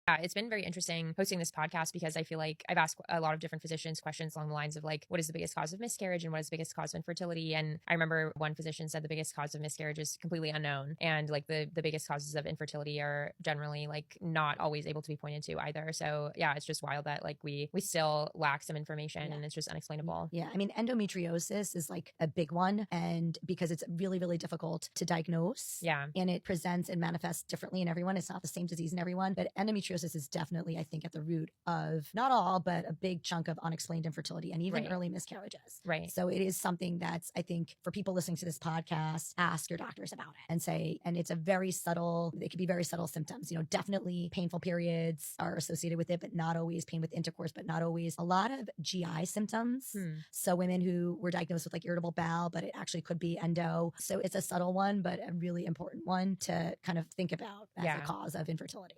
Yeah, it's been very interesting hosting this podcast because I feel like I've asked a lot of different physicians questions along the lines of like, what is the biggest cause of miscarriage and what is the biggest cause of infertility? And I remember one physician said the biggest cause of miscarriage is completely unknown. And like the biggest causes of infertility are generally like not always able to be pointed to either. So yeah, it's just wild that like we still lack some information and it's just unexplainable. Yeah. I mean, endometriosis is like a big one. And because it's really, really difficult to diagnose. Yeah. And it presents and manifests differently in everyone. It's not the same disease in everyone. But endometriosis is definitely, I think, at the root of not all, but a big chunk of unexplained infertility and even early miscarriages. Right. So it is something that's, I think, for people listening to this podcast, ask your doctors about it and say, and it's a very subtle, it could be very subtle symptoms. You know, definitely painful periods are associated with it, but not always pain with intercourse, but not always a lot of GI symptoms. So women who were diagnosed with like irritable bowel, but it actually could be endo. So it's a subtle one, but a really important one to kind of think about as a cause of infertility.